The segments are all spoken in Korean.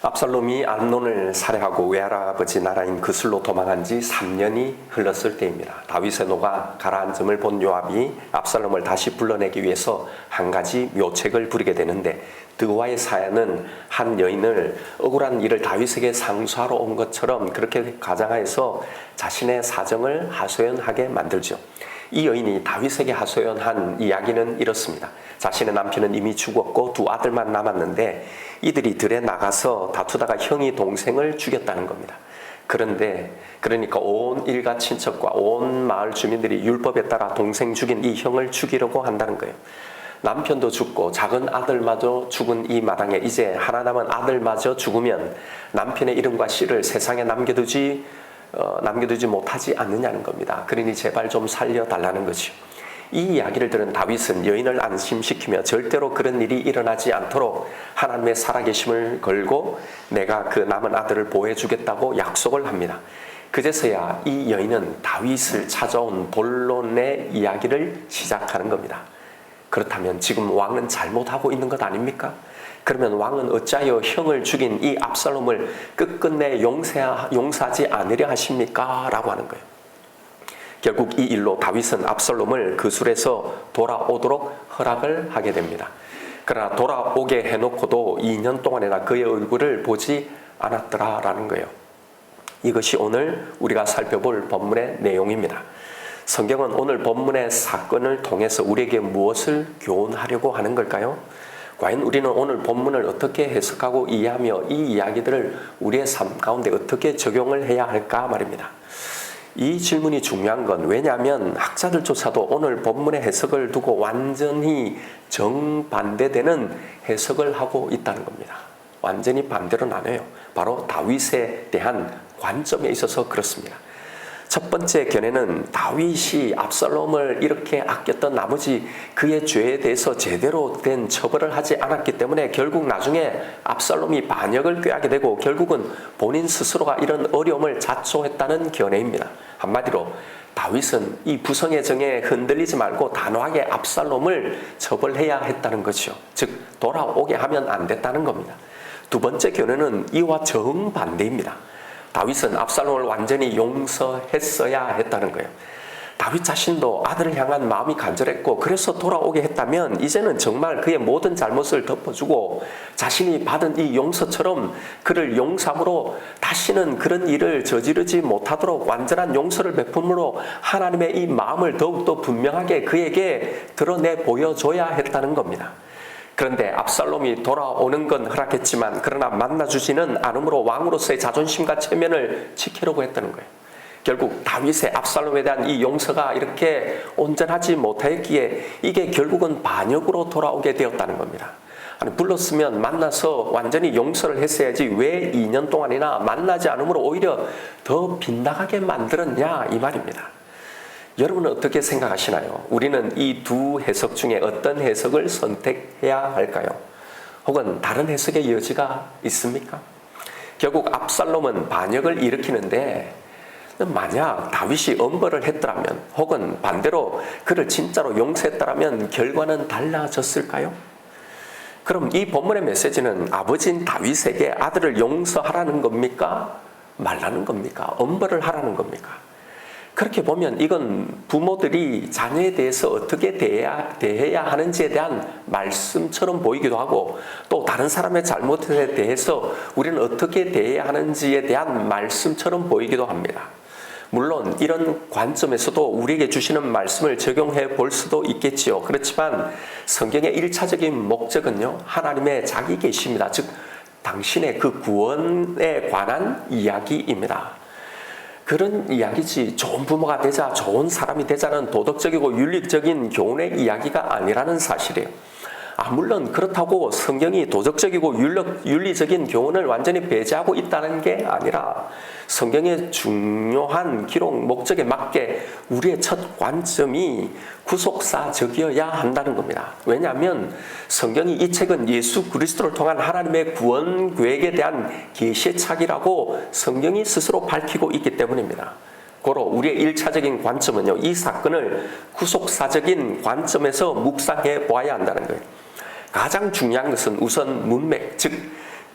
압살롬이 암논을 살해하고 외할아버지 나라인 그술로 도망한 지 3년이 흘렀을 때입니다. 다윗의 노가 가라앉음을 본 요압이 압살롬을 다시 불러내기 위해서 한 가지 묘책을 부리게 되는데, 그와의 사연은 한 여인을 억울한 일을 다윗에게 상소하러 온 것처럼 그렇게 가장하여서 자신의 사정을 하소연하게 만들죠. 이 여인이 다윗에게 하소연한 이야기는 이렇습니다. 자신의 남편은 이미 죽었고 두 아들만 남았는데 이들이 들에 나가서 다투다가 형이 동생을 죽였다는 겁니다. 그러니까 온 일가 친척과 온 마을 주민들이 율법에 따라 동생 죽인 이 형을 죽이려고 한다는 거예요. 남편도 죽고 작은 아들마저 죽은 이 마당에 이제 하나 남은 아들마저 죽으면 남편의 이름과 씨를 세상에 남겨두지 못하지 않느냐는 겁니다. 그러니 제발 좀 살려달라는 거죠. 이 이야기를 들은 다윗은 여인을 안심시키며 절대로 그런 일이 일어나지 않도록 하나님의 살아계심을 걸고 내가 그 남은 아들을 보호해주겠다고 약속을 합니다. 그제서야 이 여인은 다윗을 찾아온 본론의 이야기를 시작하는 겁니다. 그렇다면 지금 왕은 잘못하고 있는 것 아닙니까? 그러면 왕은 어찌하여 형을 죽인 이 압살롬을 끝끝내 용서하지 않으려 하십니까? 라고 하는 거예요. 결국 이 일로 다윗은 압살롬을 그술에서 돌아오도록 허락을 하게 됩니다. 그러나 돌아오게 해놓고도 2년 동안이나 그의 얼굴을 보지 않았더라라는 거예요. 이것이 오늘 우리가 살펴볼 본문의 내용입니다. 성경은 오늘 본문의 사건을 통해서 우리에게 무엇을 교훈하려고 하는 걸까요? 과연 우리는 오늘 본문을 어떻게 해석하고 이해하며 이 이야기들을 우리의 삶 가운데 어떻게 적용을 해야 할까 말입니다. 이 질문이 중요한 건 왜냐하면 학자들조차도 오늘 본문의 해석을 두고 완전히 정반대되는 해석을 하고 있다는 겁니다. 완전히 반대로 나뉘어요. 바로 다윗에 대한 관점에 있어서 그렇습니다. 첫 번째 견해는 다윗이 압살롬을 이렇게 아꼈던 나머지 그의 죄에 대해서 제대로 된 처벌을 하지 않았기 때문에 결국 나중에 압살롬이 반역을 꾀하게 되고 결국은 본인 스스로가 이런 어려움을 자초했다는 견해입니다. 한마디로 다윗은 이 부성의 정에 흔들리지 말고 단호하게 압살롬을 처벌해야 했다는 것이죠. 즉 돌아오게 하면 안 됐다는 겁니다. 두 번째 견해는 이와 정반대입니다. 다윗은 압살롬을 완전히 용서했어야 했다는 거예요. 다윗 자신도 아들을 향한 마음이 간절했고 그래서 돌아오게 했다면 이제는 정말 그의 모든 잘못을 덮어주고 자신이 받은 이 용서처럼 그를 용서함으로 다시는 그런 일을 저지르지 못하도록 완전한 용서를 베품으로 하나님의 이 마음을 더욱더 분명하게 그에게 드러내 보여줘야 했다는 겁니다. 그런데 압살롬이 돌아오는 건 허락했지만 그러나 만나주지는 않으므로 왕으로서의 자존심과 체면을 지키려고 했다는 거예요. 결국 다윗의 압살롬에 대한 이 용서가 이렇게 온전하지 못했기에 이게 결국은 반역으로 돌아오게 되었다는 겁니다. 아니, 불렀으면 만나서 완전히 용서를 했어야지 왜 2년 동안이나 만나지 않으므로 오히려 더 빗나가게 만들었냐 이 말입니다. 여러분은 어떻게 생각하시나요? 우리는 이 두 해석 중에 어떤 해석을 선택해야 할까요? 혹은 다른 해석의 여지가 있습니까? 결국 압살롬은 반역을 일으키는데 만약 다윗이 엄벌을 했더라면 혹은 반대로 그를 진짜로 용서했더라면 결과는 달라졌을까요? 그럼 이 본문의 메시지는 아버지인 다윗에게 아들을 용서하라는 겁니까? 말라는 겁니까? 엄벌을 하라는 겁니까? 그렇게 보면 이건 부모들이 자녀에 대해서 어떻게 대해야 하는지에 대한 말씀처럼 보이기도 하고 또 다른 사람의 잘못에 대해서 우리는 어떻게 대해야 하는지에 대한 말씀처럼 보이기도 합니다. 물론 이런 관점에서도 우리에게 주시는 말씀을 적용해 볼 수도 있겠지요. 그렇지만 성경의 1차적인 목적은요, 하나님의 자기 계시입니다. 즉 당신의 그 구원에 관한 이야기입니다. 그런 이야기지 좋은 부모가 되자, 좋은 사람이 되자는 도덕적이고 윤리적인 교훈의 이야기가 아니라는 사실이에요. 물론 그렇다고 성경이 도덕적이고 윤리적인 교훈을 완전히 배제하고 있다는 게 아니라 성경의 중요한 기록 목적에 맞게 우리의 첫 관점이 구속사적이어야 한다는 겁니다. 왜냐하면 성경이 이 책은 예수 그리스도를 통한 하나님의 구원 계획에 대한 계시의 책이라고 성경이 스스로 밝히고 있기 때문입니다. 고로 우리의 1차적인 관점은요, 이 사건을 구속사적인 관점에서 묵상해 보아야 한다는 거예요. 가장 중요한 것은 우선 문맥, 즉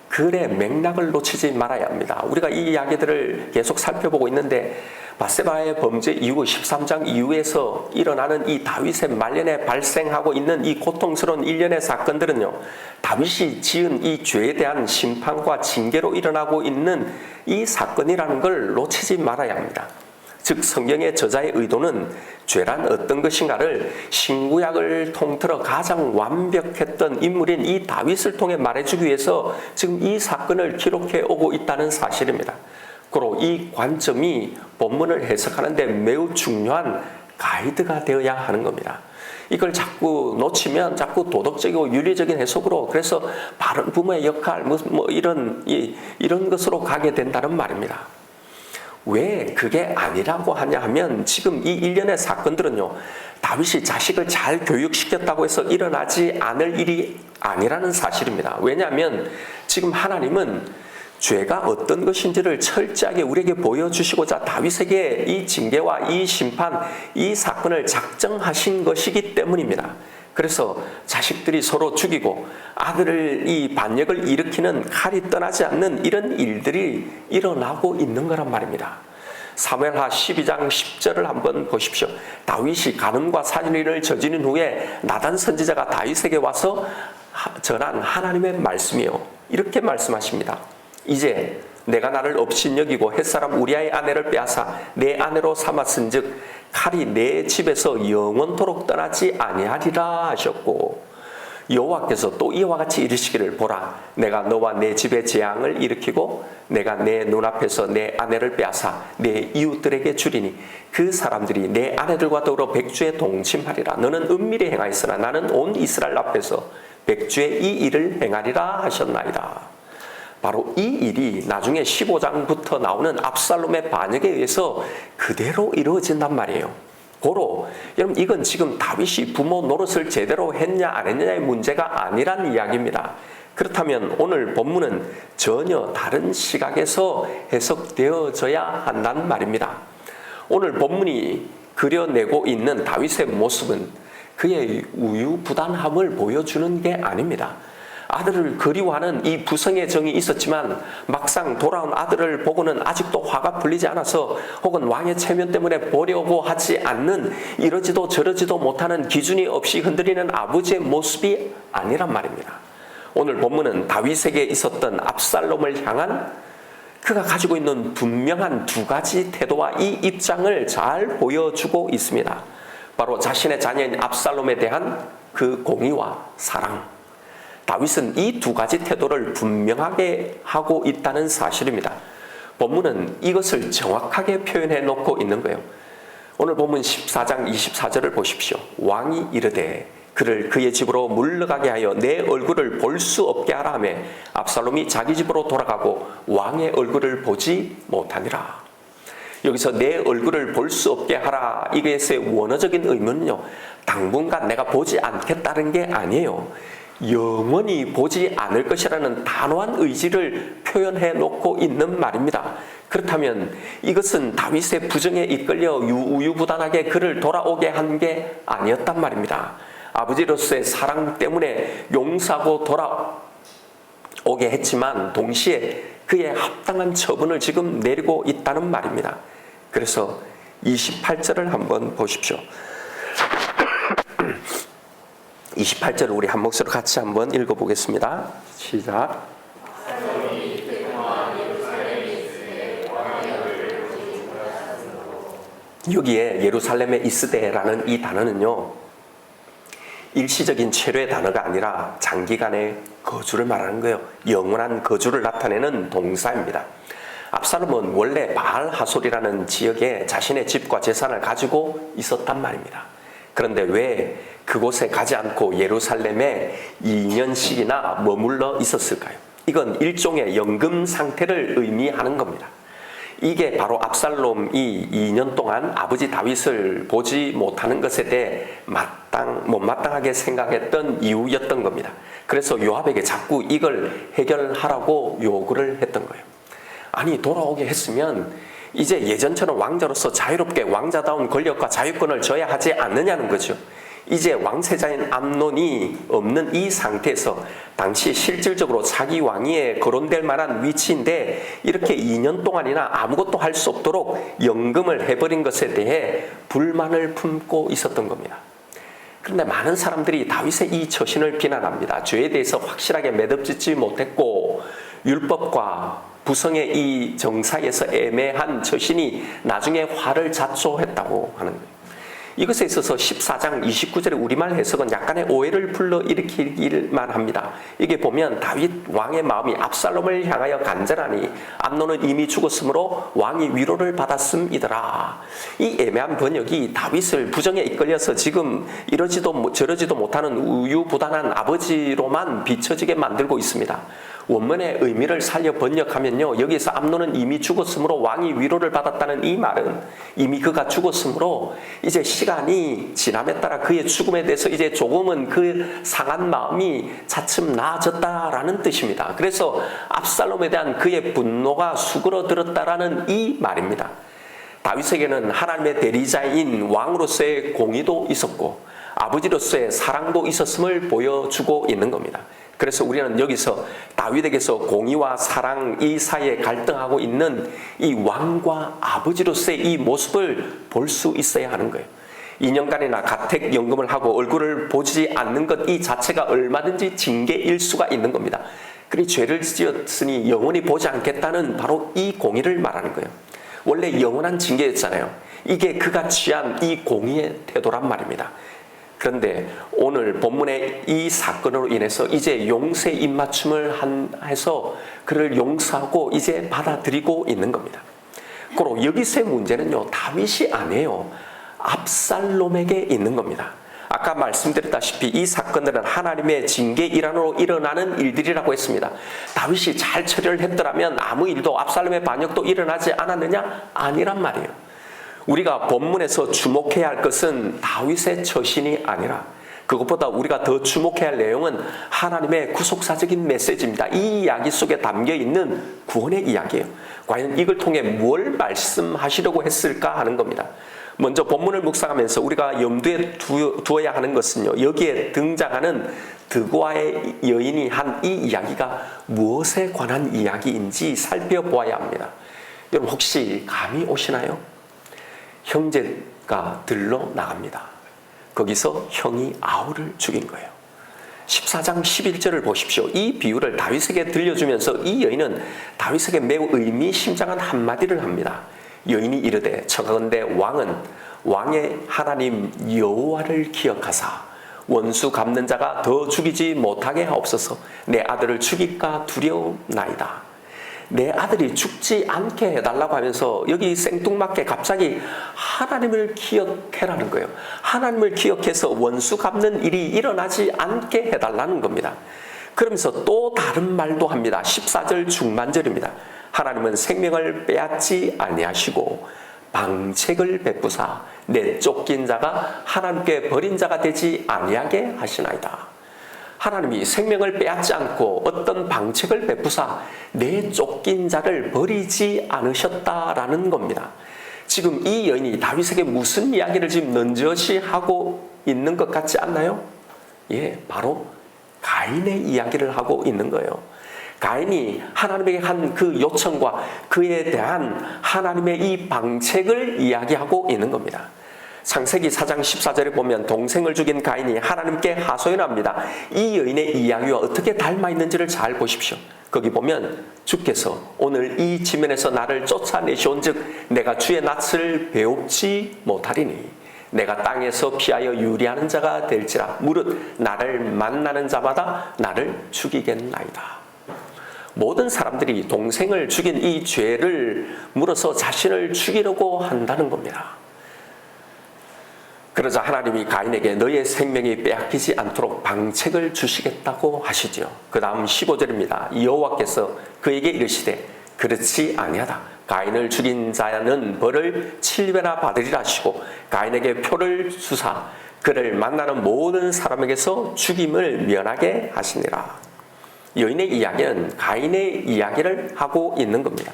글의 맥락을 놓치지 말아야 합니다. 우리가 이 이야기들을 계속 살펴보고 있는데 바세바의 범죄 이후 13장 이후에서 일어나는 이 다윗의 말년에 발생하고 있는 이 고통스러운 일련의 사건들은요, 다윗이 지은 이 죄에 대한 심판과 징계로 일어나고 있는 이 사건이라는 걸 놓치지 말아야 합니다. 즉 성경의 저자의 의도는 죄란 어떤 것인가를 신구약을 통틀어 가장 완벽했던 인물인 이 다윗을 통해 말해주기 위해서 지금 이 사건을 기록해 오고 있다는 사실입니다. 그리고 이 관점이 본문을 해석하는데 매우 중요한 가이드가 되어야 하는 겁니다. 이걸 자꾸 놓치면 자꾸 도덕적이고 윤리적인 해석으로, 그래서 바른 부모의 역할 이런 것으로 가게 된다는 말입니다. 왜 그게 아니라고 하냐 하면 지금 이 일련의 사건들은요, 다윗이 자식을 잘 교육시켰다고 해서 일어나지 않을 일이 아니라는 사실입니다. 왜냐하면 지금 하나님은 죄가 어떤 것인지를 철저하게 우리에게 보여주시고자 다윗에게 이 징계와 이 심판, 이 사건을 작정하신 것이기 때문입니다. 그래서 자식들이 서로 죽이고 아들을 이 반역을 일으키는 칼이 떠나지 않는 이런 일들이 일어나고 있는 거란 말입니다. 사무엘하 12장 10절을 한번 보십시오. 다윗이 간음과 살인을 저지른 후에 나단 선지자가 다윗에게 와서 전한 하나님의 말씀이요, 이렇게 말씀하십니다. 이제 내가 나를 업신여기고 햇사람 우리아의 아내를 빼앗아 내 아내로 삼았은즉 칼이 내 집에서 영원토록 떠나지 아니하리라 하셨고, 여호와께서 또 이와 같이 이르시기를 보라, 내가 너와 내 집에 재앙을 일으키고 내가 내 눈앞에서 내 아내를 빼앗아 내 이웃들에게 주리니 그 사람들이 내 아내들과 더불어 백주에 동침하리라. 너는 은밀히 행하였으나 나는 온 이스라엘 앞에서 백주에 이 일을 행하리라 하셨나이다. 바로 이 일이 나중에 15장부터 나오는 압살롬의 반역에 의해서 그대로 이루어진단 말이에요. 고로 여러분, 이건 지금 다윗이 부모 노릇을 제대로 했냐 안 했냐의 문제가 아니란 이야기입니다. 그렇다면 오늘 본문은 전혀 다른 시각에서 해석되어져야 한다는 말입니다. 오늘 본문이 그려내고 있는 다윗의 모습은 그의 우유부단함을 보여주는 게 아닙니다. 아들을 그리워하는 이 부성의 정이 있었지만 막상 돌아온 아들을 보고는 아직도 화가 풀리지 않아서 혹은 왕의 체면 때문에 보려고 하지 않는, 이러지도 저러지도 못하는 기준이 없이 흔들리는 아버지의 모습이 아니란 말입니다. 오늘 본문은 다윗에게 있었던 압살롬을 향한 그가 가지고 있는 분명한 두 가지 태도와 이 입장을 잘 보여주고 있습니다. 바로 자신의 자녀인 압살롬에 대한 그 공의와 사랑. 다윗은 이 두 가지 태도를 분명하게 하고 있다는 사실입니다. 본문은 이것을 정확하게 표현해 놓고 있는 거예요. 오늘 본문 14장 24절을 보십시오. 왕이 이르되 그를 그의 집으로 물러가게 하여 내 얼굴을 볼 수 없게 하라 하며 압살롬이 자기 집으로 돌아가고 왕의 얼굴을 보지 못하니라. 여기서 내 얼굴을 볼 수 없게 하라, 이것의 원어적인 의미는요, 당분간 내가 보지 않겠다는 게 아니에요. 영원히 보지 않을 것이라는 단호한 의지를 표현해 놓고 있는 말입니다. 그렇다면 이것은 다윗의 부정에 이끌려 우유부단하게 그를 돌아오게 한 게 아니었단 말입니다. 아버지로서의 사랑 때문에 용서하고 돌아오게 했지만 동시에 그의 합당한 처분을 지금 내리고 있다는 말입니다. 그래서 28절을 한번 보십시오. 28절을 우리 한 목소리로 같이 한번 읽어보겠습니다. 시작. 여기에 예루살렘에 있으되라는 이 단어는요, 일시적인 체류의 단어가 아니라 장기간의 거주를 말하는 거예요. 영원한 거주를 나타내는 동사입니다. 압살롬은 원래 바알 하솔이라는 지역에 자신의 집과 재산을 가지고 있었단 말입니다. 그런데 왜 그곳에 가지 않고 예루살렘에 2년씩이나 머물러 있었을까요? 이건 일종의 연금 상태를 의미하는 겁니다. 이게 바로 압살롬이 2년 동안 아버지 다윗을 보지 못하는 것에 대해 못마땅하게 생각했던 이유였던 겁니다. 그래서 요압에게 자꾸 이걸 해결하라고 요구를 했던 거예요. 아니, 돌아오게 했으면 이제 예전처럼 왕자로서 자유롭게 왕자다운 권력과 자유권을 줘야 하지 않느냐는 거죠. 이제 왕세자인 암논이 없는 이 상태에서 당시 실질적으로 자기 왕위에 거론될 만한 위치인데 이렇게 2년 동안이나 아무것도 할 수 없도록 연금을 해버린 것에 대해 불만을 품고 있었던 겁니다. 그런데 많은 사람들이 다윗의 이 처신을 비난합니다. 죄에 대해서 확실하게 매듭짓지 못했고 율법과 부성의 이 정사에서 애매한 처신이 나중에 화를 자초했다고 하는 거예요. 이것에 있어서 14장 29절의 우리말 해석은 약간의 오해를 불러일으키기만 합니다. 이게 보면 다윗 왕의 마음이 압살롬을 향하여 간절하니 암논은 이미 죽었으므로 왕이 위로를 받았음이더라. 이 애매한 번역이 다윗을 부정에 이끌려서 지금 이러지도 저러지도 못하는 우유부단한 아버지로만 비춰지게 만들고 있습니다. 원문의 의미를 살려 번역하면요, 여기서 암논은 이미 죽었으므로 왕이 위로를 받았다는 이 말은 이미 그가 죽었으므로 이제 시간이 지남에 따라 그의 죽음에 대해서 이제 조금은 그 상한 마음이 차츰 나아졌다라는 뜻입니다. 그래서 압살롬에 대한 그의 분노가 수그러들었다라는 이 말입니다. 다윗에게는 하나님의 대리자인 왕으로서의 공의도 있었고 아버지로서의 사랑도 있었음을 보여주고 있는 겁니다. 그래서 우리는 여기서 다윗에게서 공의와 사랑 이 사이에 갈등하고 있는 이 왕과 아버지로서의 이 모습을 볼 수 있어야 하는 거예요. 2년간이나 가택연금을 하고 얼굴을 보지 않는 것 이 자체가 얼마든지 징계일 수가 있는 겁니다. 그리 죄를 지었으니 영원히 보지 않겠다는 바로 이 공의를 말하는 거예요. 원래 영원한 징계였잖아요. 이게 그가 취한 이 공의의 태도란 말입니다. 그런데 오늘 본문의 이 사건으로 인해서 이제 용서의 입맞춤을 해서 그를 용서하고 이제 받아들이고 있는 겁니다. 그리고 여기서의 문제는요, 다윗이 아니에요. 압살롬에게 있는 겁니다. 아까 말씀드렸다시피 이 사건들은 하나님의 징계 일환으로 일어나는 일들이라고 했습니다. 다윗이 잘 처리를 했더라면 아무 일도 압살롬의 반역도 일어나지 않았느냐? 아니란 말이에요. 우리가 본문에서 주목해야 할 것은 다윗의 처신이 아니라 그것보다 우리가 더 주목해야 할 내용은 하나님의 구속사적인 메시지입니다. 이 이야기 속에 담겨있는 구원의 이야기예요. 과연 이걸 통해 뭘 말씀하시려고 했을까 하는 겁니다. 먼저 본문을 묵상하면서 우리가 염두에 두어야 하는 것은요, 여기에 등장하는 드고아의 여인이 한 이 이야기가 무엇에 관한 이야기인지 살펴보아야 합니다. 여러분 혹시 감이 오시나요? 형제가 들러 나갑니다. 거기서 형이 아우를 죽인 거예요. 14장 11절을 보십시오. 이 비유를 다윗에게 들려주면서 이 여인은 다윗에게 매우 의미심장한 한마디를 합니다. 여인이 이르되 청하건대 왕은 왕의 하나님 여호와를 기억하사 원수 갚는 자가 더 죽이지 못하게 하옵소서. 내 아들을 죽일까 두려우나이다. 내 아들이 죽지 않게 해달라고 하면서 여기 생뚱맞게 갑자기 하나님을 기억해라는 거예요. 하나님을 기억해서 원수 갚는 일이 일어나지 않게 해달라는 겁니다. 그러면서 또 다른 말도 합니다. 14절 중반절입니다. 하나님은 생명을 빼앗지 아니하시고 방책을 베푸사 내 쫓긴 자가 하나님께 버린 자가 되지 아니하게 하시나이다. 하나님이 생명을 빼앗지 않고 어떤 방책을 베푸사 내 쫓긴 자를 버리지 않으셨다라는 겁니다. 지금 이 여인이 다윗에게 무슨 이야기를 지금 넌지시 하고 있는 것 같지 않나요? 예, 바로 가인의 이야기를 하고 있는 거예요. 가인이 하나님에게 한 그 요청과 그에 대한 하나님의 이 방책을 이야기하고 있는 겁니다. 창세기 4장 14절에 보면 동생을 죽인 가인이 하나님께 하소연합니다. 이 여인의 이야기와 어떻게 닮아 있는지를 잘 보십시오. 거기 보면 주께서 오늘 이 지면에서 나를 쫓아내시온 즉 내가 주의 낯을 배웁지 못하리니 내가 땅에서 피하여 유리하는 자가 될지라 무릇 나를 만나는 자마다 나를 죽이겠나이다. 모든 사람들이 동생을 죽인 이 죄를 물어서 자신을 죽이려고 한다는 겁니다. 그러자 하나님이 가인에게 너의 생명이 빼앗기지 않도록 방책을 주시겠다고 하시죠. 그 다음 15절입니다. 여호와께서 그에게 이르시되 그렇지 아니하다. 가인을 죽인 자는 벌을 7배나 받으리라 하시고 가인에게 표를 주사 그를 만나는 모든 사람에게서 죽임을 면하게 하시니라. 여인의 이야기는 가인의 이야기를 하고 있는 겁니다.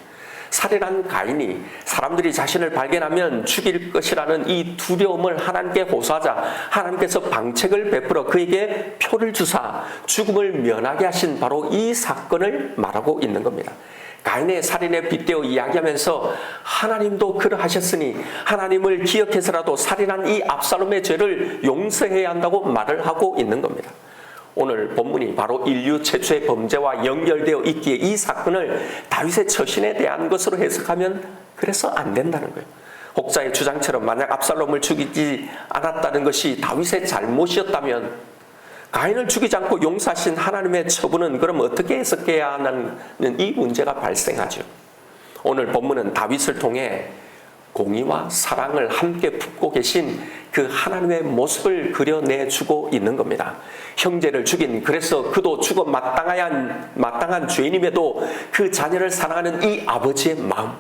살인한 가인이 사람들이 자신을 발견하면 죽일 것이라는 이 두려움을 하나님께 호소하자 하나님께서 방책을 베풀어 그에게 표를 주사 죽음을 면하게 하신 바로 이 사건을 말하고 있는 겁니다. 가인의 살인에 빗대어 이야기하면서 하나님도 그러하셨으니 하나님을 기억해서라도 살인한 이 압살롬의 죄를 용서해야 한다고 말을 하고 있는 겁니다. 오늘 본문이 바로 인류 최초의 범죄와 연결되어 있기에 이 사건을 다윗의 처신에 대한 것으로 해석하면 그래서 안 된다는 거예요. 혹자의 주장처럼 만약 압살롬을 죽이지 않았다는 것이 다윗의 잘못이었다면 가인을 죽이지 않고 용서하신 하나님의 처분은 그럼 어떻게 해석해야 하는 이 문제가 발생하죠. 오늘 본문은 다윗을 통해 공의와 사랑을 함께 품고 계신 그 하나님의 모습을 그려내주고 있는 겁니다. 형제를 죽인, 그래서 그도 죽어 마땅한 죄인임에도 그 자녀를 사랑하는 이 아버지의 마음,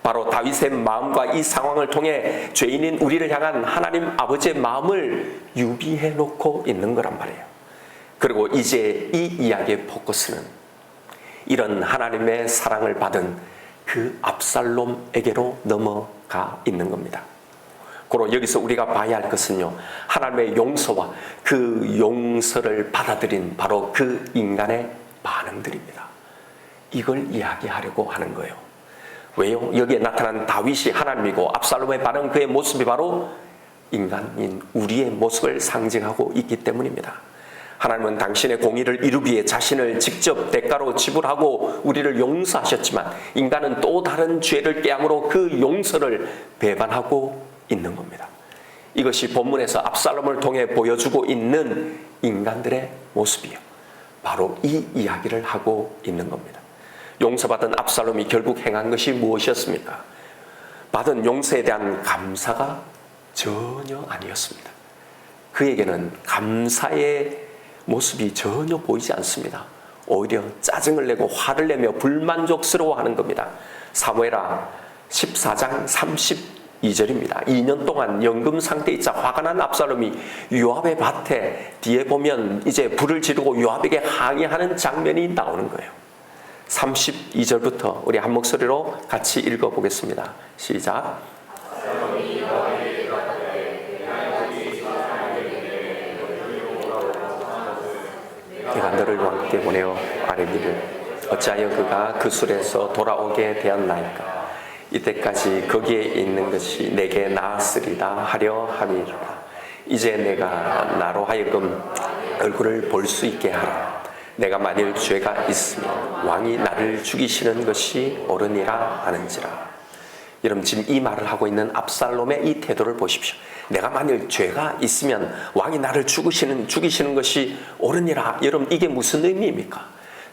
바로 다윗의 마음과 이 상황을 통해 죄인인 우리를 향한 하나님 아버지의 마음을 유비해 놓고 있는 거란 말이에요. 그리고 이제 이 이야기의 포커스는 이런 하나님의 사랑을 받은 그 압살롬에게로 넘어가 있는 겁니다. 그리고 여기서 우리가 봐야 할 것은요, 하나님의 용서와 그 용서를 받아들인 바로 그 인간의 반응들입니다. 이걸 이야기하려고 하는 거예요. 왜요? 여기에 나타난 다윗이 하나님이고 압살롬의 반응, 그의 모습이 바로 인간인 우리의 모습을 상징하고 있기 때문입니다. 하나님은 당신의 공의를 이루기 위해 자신을 직접 대가로 지불하고 우리를 용서하셨지만 인간은 또 다른 죄를 깨함으로 그 용서를 배반하고 있는 겁니다. 이것이 본문에서 압살롬을 통해 보여주고 있는 인간들의 모습이요, 바로 이 이야기를 하고 있는 겁니다. 용서받은 압살롬이 결국 행한 것이 무엇이었습니까? 받은 용서에 대한 감사가 전혀 아니었습니다. 그에게는 감사의 모습이 전혀 보이지 않습니다. 오히려 짜증을 내고 화를 내며 불만족스러워하는 겁니다. 사무엘하 14장 32절입니다. 2년 동안 연금 상태에 있자 화가 난 압살롬이 요압의 밭에 뒤에 보면 이제 불을 지르고 요압에게 항의하는 장면이 나오는 거예요. 32절부터 우리 한 목소리로 같이 읽어보겠습니다. 시작. 내가 너를 왕께 보내어 아뢰기를 어찌하여 그가 그 술에서 돌아오게 되었나이까. 이때까지 거기에 있는 것이 내게 나았으리다 하려 함이로다. 이제 내가 나로 하여금 얼굴을 볼 수 있게 하라. 내가 만일 죄가 있으면 왕이 나를 죽이시는 것이 옳으니라 하는지라. 여러분, 지금 이 말을 하고 있는 압살롬의 이 태도를 보십시오. 내가 만일 죄가 있으면 왕이 나를 죽이시는 것이 옳으니라. 여러분, 이게 무슨 의미입니까?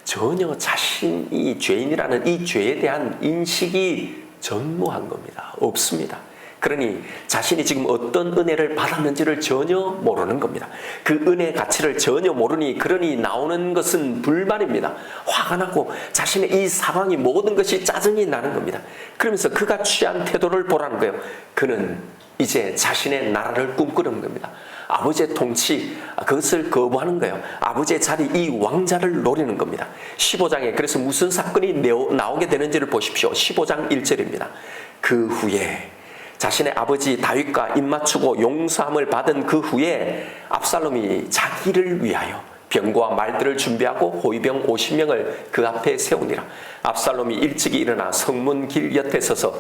전혀 자신이 죄인이라는 이 죄에 대한 인식이 전무한 겁니다. 없습니다. 그러니 자신이 지금 어떤 은혜를 받았는지를 전혀 모르는 겁니다. 그 은혜의 가치를 전혀 모르니 그러니 나오는 것은 불만입니다. 화가 나고 자신의 이 상황이 모든 것이 짜증이 나는 겁니다. 그러면서 그가 취한 태도를 보라는 거예요. 그는 이제 자신의 나라를 꿈꾸는 겁니다. 아버지의 통치, 그것을 거부하는 거예요. 아버지의 자리, 이 왕자를 노리는 겁니다. 15장에 그래서 무슨 사건이 나오게 되는지를 보십시오. 15장 1절입니다. 그 후에 자신의 아버지 다윗과 입맞추고 용서함을 받은 그 후에 압살롬이 자기를 위하여 병거와 말들을 준비하고 호위병 50명을 그 앞에 세우니라. 압살롬이 일찍이 일어나 성문 길 옆에 서서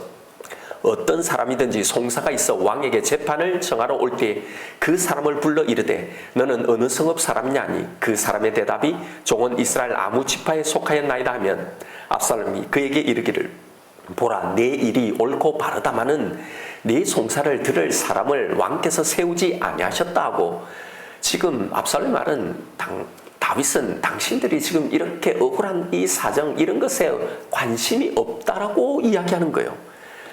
어떤 사람이든지 송사가 있어 왕에게 재판을 정하러 올 때 그 사람을 불러 이르되 너는 어느 성읍 사람이냐 하니 그 사람의 대답이 종은 이스라엘 아무 지파에 속하였나이다 하면 압살롬이 그에게 이르기를 보라, 내 일이 옳고 바르다마는 네 송사를 들을 사람을 왕께서 세우지 아니하셨다 하고, 지금 압살롬의 말은 다윗은 당신들이 지금 이렇게 억울한 이 사정, 이런 것에 관심이 없다라고 이야기하는 거예요.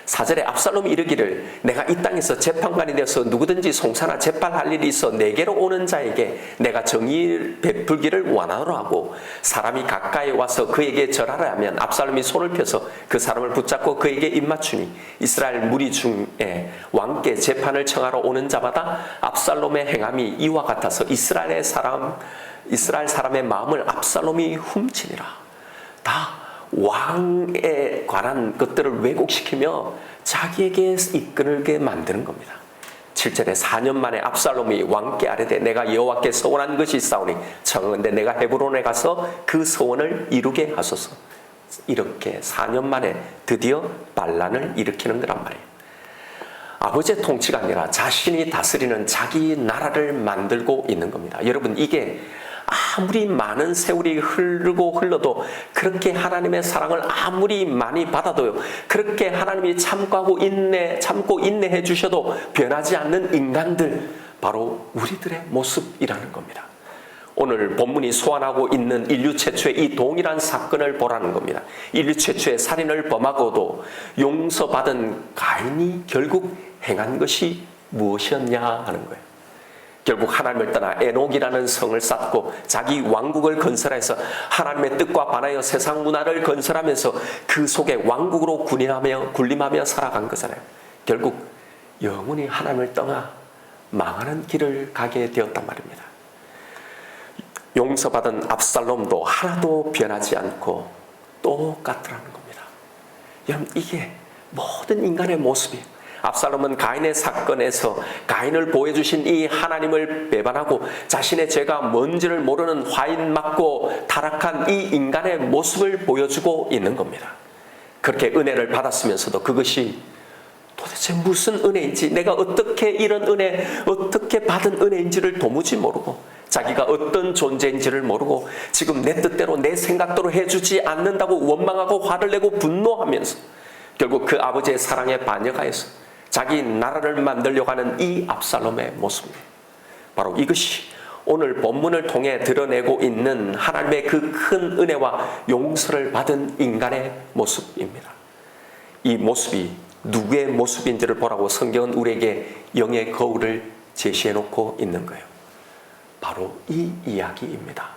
4절에 압살롬이 이르기를 내가 이 땅에서 재판관이 되어서 누구든지 송사나 재판할 일이 있어 내게로 오는 자에게 내가 정의를 베풀기를 원하노라 하고, 사람이 가까이 와서 그에게 절하라 하면 압살롬이 손을 펴서 그 사람을 붙잡고 그에게 입맞추니 이스라엘 무리 중에 왕께 재판을 청하러 오는 자마다 압살롬의 행함이 이와 같아서 이스라엘 사람의 마음을 압살롬이 훔치니라. 다 왕에 관한 것들을 왜곡시키며 자기에게 이끌게 만드는 겁니다. 7절에 4년 만에 압살롬이 왕께 아뢰되 내가 여호와께 서원한 것이 있사오니 청하건대 내가 헤브론에 가서 그 서원을 이루게 하소서. 이렇게 4년 만에 드디어 반란을 일으키는 거란 말이에요. 아버지의 통치가 아니라 자신이 다스리는 자기 나라를 만들고 있는 겁니다. 여러분, 이게 아무리 많은 세월이 흘러도 그렇게 하나님의 사랑을 아무리 많이 받아도요, 그렇게 하나님이 참고 인내해 주셔도 변하지 않는 인간들, 바로 우리들의 모습이라는 겁니다. 오늘 본문이 소환하고 있는 인류 최초의 이 동일한 사건을 보라는 겁니다. 인류 최초의 살인을 범하고도 용서받은 가인이 결국 행한 것이 무엇이었냐 하는 거예요. 결국 하나님을 떠나 에녹이라는 성을 쌓고 자기 왕국을 건설해서 하나님의 뜻과 반하여 세상 문화를 건설하면서 그 속에 왕국으로 군림하며 살아간 거잖아요. 결국 영원히 하나님을 떠나 망하는 길을 가게 되었단 말입니다. 용서받은 압살롬도 하나도 변하지 않고 똑같더라는 겁니다. 여러분, 이게 모든 인간의 모습이에요. 압살롬은 가인의 사건에서 가인을 보여주신 이 하나님을 배반하고 자신의 죄가 뭔지를 모르는 화인 맞고 타락한 이 인간의 모습을 보여주고 있는 겁니다. 그렇게 은혜를 받았으면서도 그것이 도대체 무슨 은혜인지, 내가 어떻게 이런 은혜, 어떻게 받은 은혜인지를 도무지 모르고 자기가 어떤 존재인지를 모르고 지금 내 뜻대로 내 생각대로 해주지 않는다고 원망하고 화를 내고 분노하면서 결국 그 아버지의 사랑에 반역하여서 자기 나라를 만들려고 하는 이 압살롬의 모습입니다. 바로 이것이 오늘 본문을 통해 드러내고 있는 하나님의 그 큰 은혜와 용서를 받은 인간의 모습입니다. 이 모습이 누구의 모습인지를 보라고 성경은 우리에게 영의 거울을 제시해 놓고 있는 거예요. 바로 이 이야기입니다.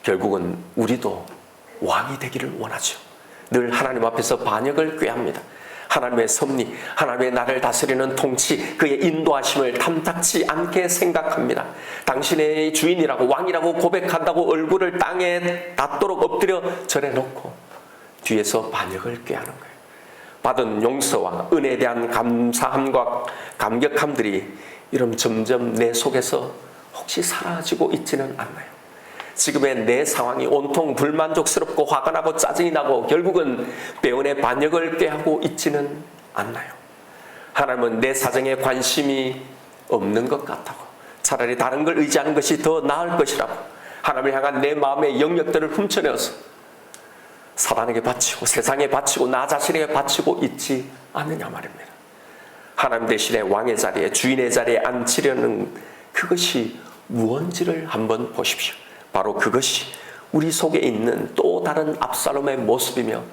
결국은 우리도 왕이 되기를 원하죠. 늘 하나님 앞에서 반역을 꾀합니다. 하나님의 섭리, 하나님의 나를 다스리는 통치, 그의 인도하심을 탐탁치 않게 생각합니다. 당신의 주인이라고 왕이라고 고백한다고 얼굴을 땅에 닿도록 엎드려 절해 놓고 뒤에서 반역을 꾀하는 거예요. 받은 용서와 은혜에 대한 감사함과 감격함들이 이런 점점 내 속에서 혹시 사라지고 있지는 않나요? 지금의 내 상황이 온통 불만족스럽고 화가 나고 짜증이 나고 결국은 배은의 반역을 꾀하고 있지는 않나요? 하나님은 내 사정에 관심이 없는 것 같다고, 차라리 다른 걸 의지하는 것이 더 나을 것이라고 하나님을 향한 내 마음의 영역들을 훔쳐내어서 사단에게 바치고 세상에 바치고 나 자신에게 바치고 있지 않느냐 말입니다. 하나님 대신에 왕의 자리에, 주인의 자리에 앉히려는 그것이 무언지를 한번 보십시오. 바로 그것이 우리 속에 있는 또 다른 압살롬의 모습이며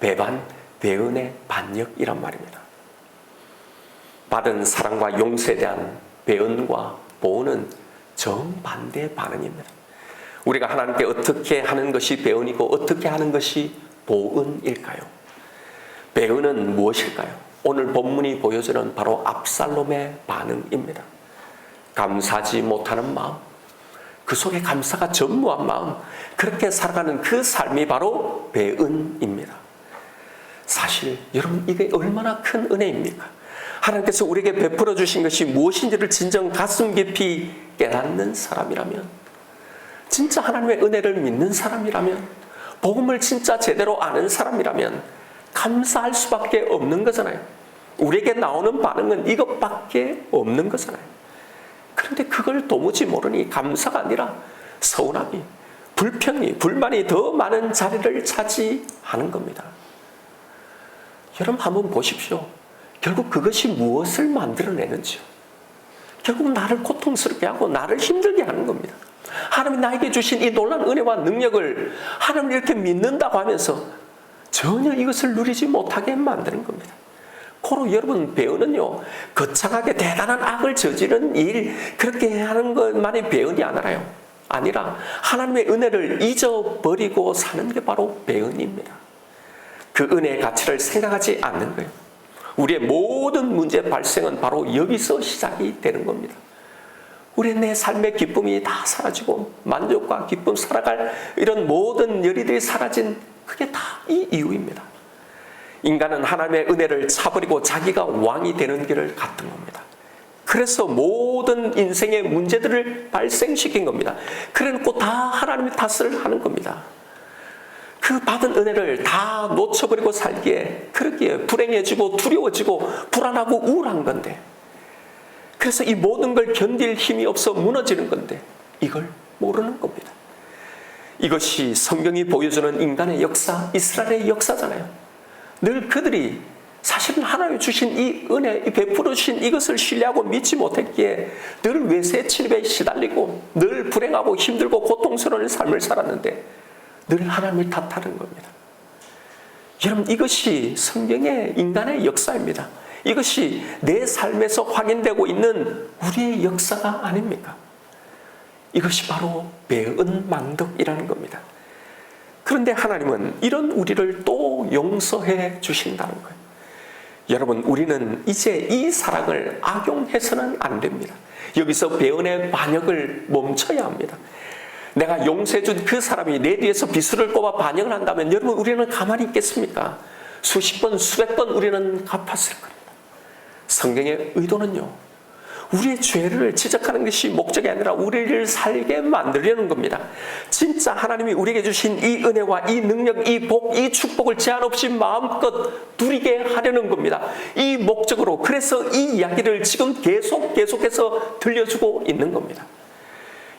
배반, 배은의 반역이란 말입니다. 받은 사랑과 용서에 대한 배은과 보은은 정반대의 반응입니다. 우리가 하나님께 어떻게 하는 것이 배은이고 어떻게 하는 것이 보은일까요? 배은은 무엇일까요? 오늘 본문이 보여주는 바로 압살롬의 반응입니다. 감사하지 못하는 마음, 그 속에 감사가 전무한 마음, 그렇게 살아가는 그 삶이 바로 배은입니다. 사실 여러분, 이게 얼마나 큰 은혜입니까? 하나님께서 우리에게 베풀어 주신 것이 무엇인지를 진정 가슴 깊이 깨닫는 사람이라면, 진짜 하나님의 은혜를 믿는 사람이라면, 복음을 진짜 제대로 아는 사람이라면 감사할 수밖에 없는 거잖아요. 우리에게 나오는 반응은 이것밖에 없는 거잖아요. 그런데 그걸 도무지 모르니 감사가 아니라 서운함이, 불평이, 불만이 더 많은 자리를 차지하는 겁니다. 여러분 한번 보십시오. 결국 그것이 무엇을 만들어내는지요. 결국 나를 고통스럽게 하고 나를 힘들게 하는 겁니다. 하나님이 나에게 주신 이 놀라운 은혜와 능력을 하나님을 이렇게 믿는다고 하면서 전혀 이것을 누리지 못하게 만드는 겁니다. 고로 여러분, 배은은요, 거창하게 대단한 악을 저지른 일, 그렇게 하는 것만이 배은이 아니라 하나님의 은혜를 잊어버리고 사는 게 바로 배은입니다. 그 은혜의 가치를 생각하지 않는 거예요. 우리의 모든 문제 발생은 바로 여기서 시작이 되는 겁니다. 우리의 내 삶의 기쁨이 다 사라지고 만족과 기쁨, 살아갈 이런 모든 열의들이 사라진 그게 다 이 이유입니다. 인간은 하나님의 은혜를 차버리고 자기가 왕이 되는 길을 갔던 겁니다. 그래서 모든 인생의 문제들을 발생시킨 겁니다. 그래놓고 다 하나님의 탓을 하는 겁니다. 그 받은 은혜를 다 놓쳐버리고 살기에 그러기에 불행해지고 두려워지고 불안하고 우울한 건데, 그래서 이 모든 걸 견딜 힘이 없어 무너지는 건데 이걸 모르는 겁니다. 이것이 성경이 보여주는 인간의 역사, 이스라엘의 역사잖아요. 늘 그들이 사실은 하나님이 주신 이 은혜, 베풀어 주신 이것을 신뢰하고 믿지 못했기에 늘 외세 침입에 시달리고 늘 불행하고 힘들고 고통스러운 삶을 살았는데 늘 하나님을 탓하는 겁니다. 여러분, 이것이 성경의 인간의 역사입니다. 이것이 내 삶에서 확인되고 있는 우리의 역사가 아닙니까? 이것이 바로 배은망덕이라는 겁니다. 그런데 하나님은 이런 우리를 또 용서해 주신다는 거예요. 여러분, 우리는 이제 이 사랑을 악용해서는 안 됩니다. 여기서 배은의 반역을 멈춰야 합니다. 내가 용서해 준 그 사람이 내 뒤에서 비수를 꼽아 반역을 한다면 여러분, 우리는 가만히 있겠습니까? 수십 번, 수백 번 우리는 갚았을 겁니다. 성경의 의도는요, 우리의 죄를 지적하는 것이 목적이 아니라 우리를 살게 만들려는 겁니다. 진짜 하나님이 우리에게 주신 이 은혜와 이 능력, 이 복, 이 축복을 제한 없이 마음껏 누리게 하려는 겁니다. 이 목적으로, 그래서 이 이야기를 지금 계속해서 들려주고 있는 겁니다.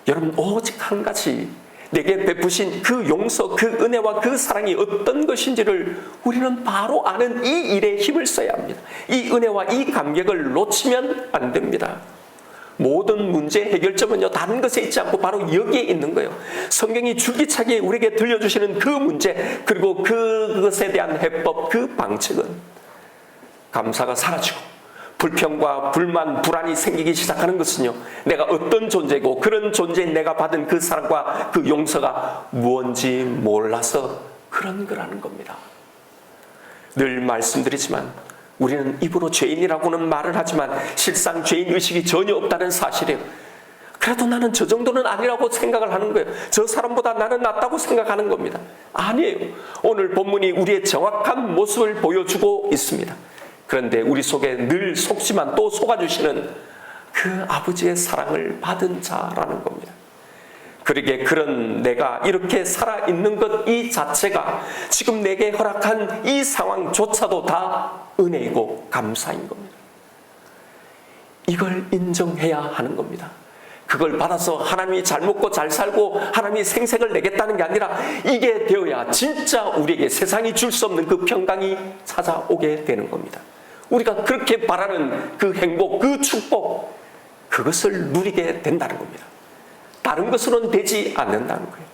여러분, 오직 한 가지, 내게 베푸신 그 용서, 그 은혜와 그 사랑이 어떤 것인지를 우리는 바로 아는 이 일에 힘을 써야 합니다. 이 은혜와 이 감격을 놓치면 안 됩니다. 모든 문제 해결점은요, 다른 것에 있지 않고 바로 여기에 있는 거예요. 성경이 줄기차게 우리에게 들려주시는 그 문제, 그리고 그것에 대한 해법, 그 방책은 감사가 사라지고 불평과 불만, 불안이 생기기 시작하는 것은요, 내가 어떤 존재고 그런 존재인 내가 받은 그 사랑과 그 용서가 무언지 몰라서 그런 거라는 겁니다. 늘 말씀드리지만 우리는 입으로 죄인이라고는 말을 하지만 실상 죄인의식이 전혀 없다는 사실이에요. 그래도 나는 저 정도는 아니라고 생각을 하는 거예요. 저 사람보다 나는 낫다고 생각하는 겁니다. 아니에요. 오늘 본문이 우리의 정확한 모습을 보여주고 있습니다. 그런데 우리 속에 늘 속지만 또 속아주시는 그 아버지의 사랑을 받은 자라는 겁니다. 그러기에 그런 내가 이렇게 살아있는 것 이 자체가 지금 내게 허락한 이 상황조차도 다 은혜이고 감사인 겁니다. 이걸 인정해야 하는 겁니다. 그걸 받아서 하나님이 잘 먹고 잘 살고 하나님이 생색을 내겠다는 게 아니라 이게 되어야 진짜 우리에게 세상이 줄 수 없는 그 평강이 찾아오게 되는 겁니다. 우리가 그렇게 바라는 그 행복, 그 축복, 그것을 누리게 된다는 겁니다. 다른 것으로는 되지 않는다는 거예요.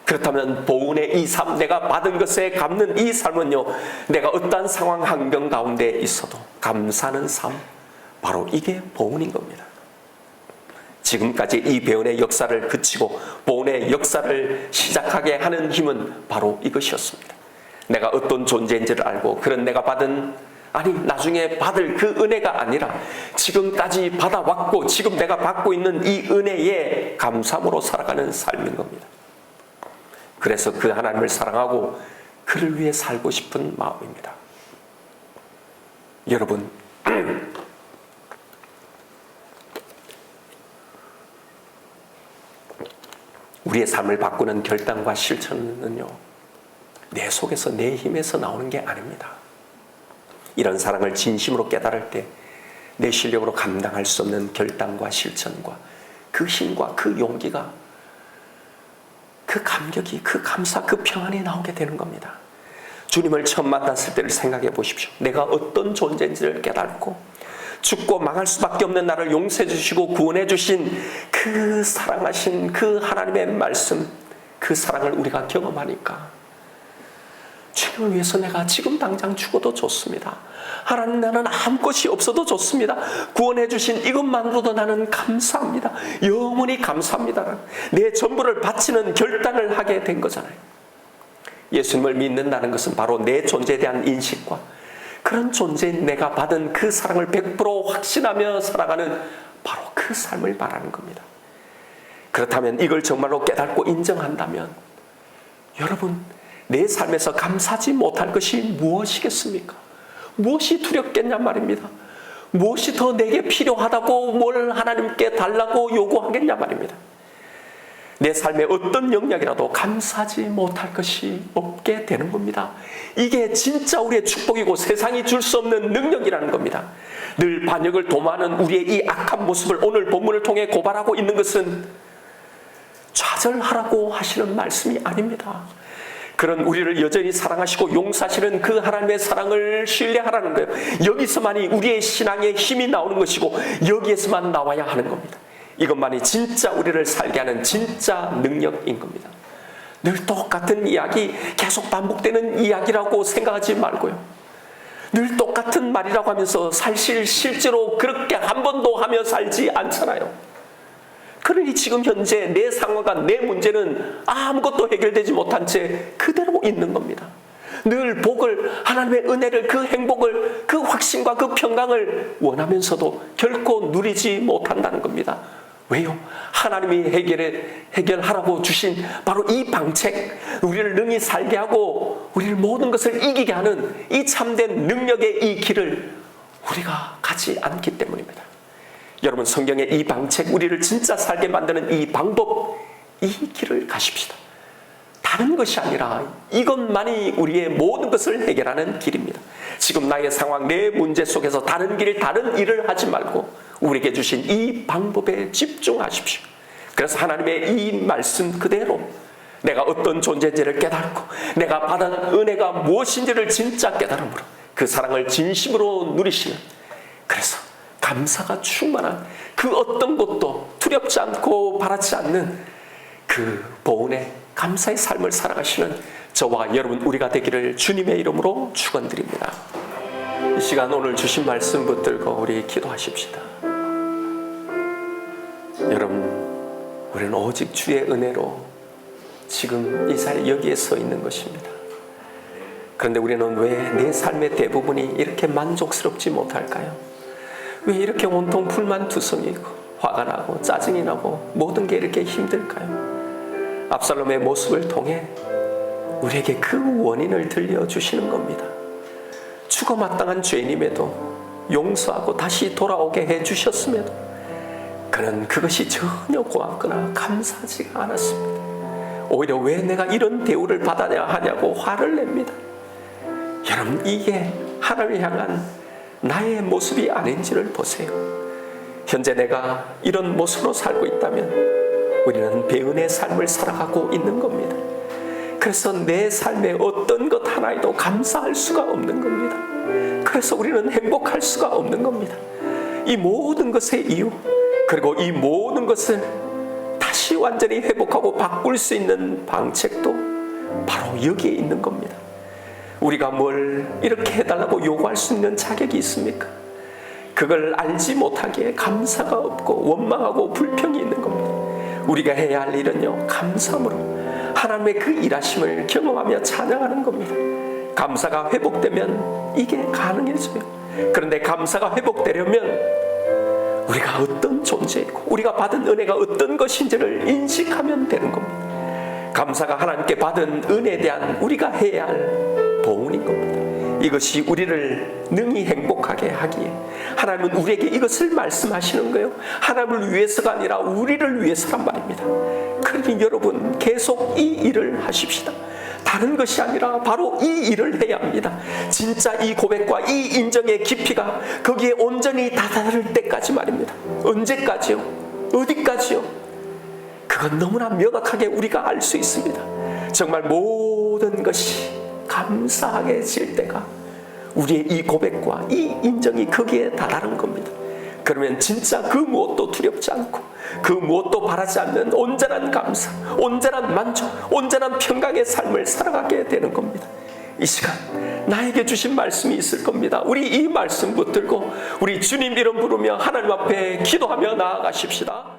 그렇다면 보은의 이 삶, 내가 받은 것에 갚는 이 삶은요, 내가 어떠한 상황 환경 가운데 있어도 감사하는 삶, 바로 이게 보은인 겁니다. 지금까지 이 배은의 역사를 그치고 보은의 역사를 시작하게 하는 힘은 바로 이것이었습니다. 내가 어떤 존재인지를 알고 그런 내가 받은, 아니 나중에 받을 그 은혜가 아니라 지금까지 받아왔고 지금 내가 받고 있는 이 은혜에 감사함으로 살아가는 삶인 겁니다. 그래서 그 하나님을 사랑하고 그를 위해 살고 싶은 마음입니다. 여러분, 우리의 삶을 바꾸는 결단과 실천은요, 내 속에서 내 힘에서 나오는 게 아닙니다. 이런 사랑을 진심으로 깨달을 때 내 실력으로 감당할 수 없는 결단과 실천과 그 힘과 그 용기가, 그 감격이, 그 감사, 그 평안이 나오게 되는 겁니다. 주님을 처음 만났을 때를 생각해 보십시오. 내가 어떤 존재인지를 깨닫고 죽고 망할 수밖에 없는 나를 용서해 주시고 구원해 주신 그 사랑하신 그 하나님의 말씀, 그 사랑을 우리가 경험하니까 주님을 위해서 내가 지금 당장 죽어도 좋습니다. 하나님, 나는 아무것이 없어도 좋습니다. 구원해 주신 이것만으로도 나는 감사합니다. 영원히 감사합니다. 내 전부를 바치는 결단을 하게 된 거잖아요. 예수님을 믿는다는 것은 바로 내 존재에 대한 인식과 그런 존재인 내가 받은 그 사랑을 100% 확신하며 살아가는 바로 그 삶을 말하는 겁니다. 그렇다면 이걸 정말로 깨닫고 인정한다면 여러분, 내 삶에서 감사하지 못할 것이 무엇이겠습니까? 무엇이 두렵겠냔 말입니다. 무엇이 더 내게 필요하다고 뭘 하나님께 달라고 요구하겠냐 말입니다. 내 삶의 어떤 영역이라도 감사하지 못할 것이 없게 되는 겁니다. 이게 진짜 우리의 축복이고 세상이 줄 수 없는 능력이라는 겁니다. 늘 반역을 도모하는 우리의 이 악한 모습을 오늘 본문을 통해 고발하고 있는 것은 좌절하라고 하시는 말씀이 아닙니다. 그런 우리를 여전히 사랑하시고 용서하시는 그 하나님의 사랑을 신뢰하라는 거예요. 여기서만이 우리의 신앙의 힘이 나오는 것이고 여기에서만 나와야 하는 겁니다. 이것만이 진짜 우리를 살게 하는 진짜 능력인 겁니다. 늘 똑같은 이야기, 계속 반복되는 이야기라고 생각하지 말고요. 늘 똑같은 말이라고 하면서 실제로 그렇게 한 번도 하며 살지 않잖아요. 그러니 지금 현재 내 상황과 내 문제는 아무것도 해결되지 못한 채 그대로 있는 겁니다. 늘 복을, 하나님의 은혜를, 그 행복을, 그 확신과 그 평강을 원하면서도 결코 누리지 못한다는 겁니다. 왜요? 하나님이 해결하라고 주신 바로 이 방책, 우리를 능히 살게 하고 우리를 모든 것을 이기게 하는 이 참된 능력의 이 길을 우리가 가지 않기 때문입니다. 여러분, 성경의 이 방책, 우리를 진짜 살게 만드는 이 방법, 이 길을 가십시다. 다른 것이 아니라 이것만이 우리의 모든 것을 해결하는 길입니다. 지금 나의 상황, 내 문제 속에서 다른 일을 하지 말고 우리에게 주신 이 방법에 집중하십시오. 그래서 하나님의 이 말씀 그대로 내가 어떤 존재인지를 깨닫고 내가 받은 은혜가 무엇인지를 진짜 깨달음으로 그 사랑을 진심으로 누리시는, 그래서 감사가 충만한 그 어떤 것도 두렵지 않고 바라지 않는 그 보은의 감사의 삶을 살아가시는 저와 여러분 우리가 되기를 주님의 이름으로 축원드립니다. 이 시간 오늘 주신 말씀 붙들고 우리 기도하십시다. 여러분, 우리는 오직 주의 은혜로 지금 이 자리 여기에 서 있는 것입니다. 그런데 우리는 왜 내 삶의 대부분이 이렇게 만족스럽지 못할까요? 왜 이렇게 온통 불만투성이고 화가 나고 짜증이 나고 모든 게 이렇게 힘들까요? 압살롬의 모습을 통해 우리에게 그 원인을 들려주시는 겁니다. 죽어 마땅한 죄인임에도 용서하고 다시 돌아오게 해주셨음에도 그는 그것이 전혀 고맙거나 감사하지가 않았습니다. 오히려 왜 내가 이런 대우를 받아야 하냐고 화를 냅니다. 여러분, 이게 하나님을 향한 나의 모습이 아닌지를 보세요. 현재 내가 이런 모습으로 살고 있다면 우리는 배은의 삶을 살아가고 있는 겁니다. 그래서 내 삶의 어떤 것 하나에도 감사할 수가 없는 겁니다. 그래서 우리는 행복할 수가 없는 겁니다. 이 모든 것의 이유, 그리고 이 모든 것을 다시 완전히 회복하고 바꿀 수 있는 방책도 바로 여기에 있는 겁니다. 우리가 뭘 이렇게 해달라고 요구할 수 있는 자격이 있습니까? 그걸 알지 못하기에 감사가 없고 원망하고 불평이 있는 겁니다. 우리가 해야 할 일은요, 감사함으로 하나님의 그 일하심을 경험하며 찬양하는 겁니다. 감사가 회복되면 이게 가능해져요. 그런데 감사가 회복되려면 우리가 어떤 존재이고 우리가 받은 은혜가 어떤 것인지를 인식하면 되는 겁니다. 감사가 하나님께 받은 은혜에 대한 우리가 해야 할 보응인 겁니다. 이것이 우리를 능히 행복하게 하기에 하나님은 우리에게 이것을 말씀하시는 거예요. 하나님을 위해서가 아니라 우리를 위해서란 말입니다. 그러니 여러분, 계속 이 일을 하십시다. 다른 것이 아니라 바로 이 일을 해야 합니다. 진짜 이 고백과 이 인정의 깊이가 거기에 온전히 다다를 때까지 말입니다. 언제까지요? 어디까지요? 그건 너무나 명확하게 우리가 알 수 있습니다. 정말 모든 것이 감사하게 질 때가 우리의 이 고백과 이 인정이 거기에 다다른 겁니다. 그러면 진짜 그 무엇도 두렵지 않고 그 무엇도 바라지 않는 온전한 감사, 온전한 만족, 온전한 평강의 삶을 살아가게 되는 겁니다. 이 시간 나에게 주신 말씀이 있을 겁니다. 우리 이 말씀 붙들고 우리 주님 이름 부르며 하나님 앞에 기도하며 나아가십시다.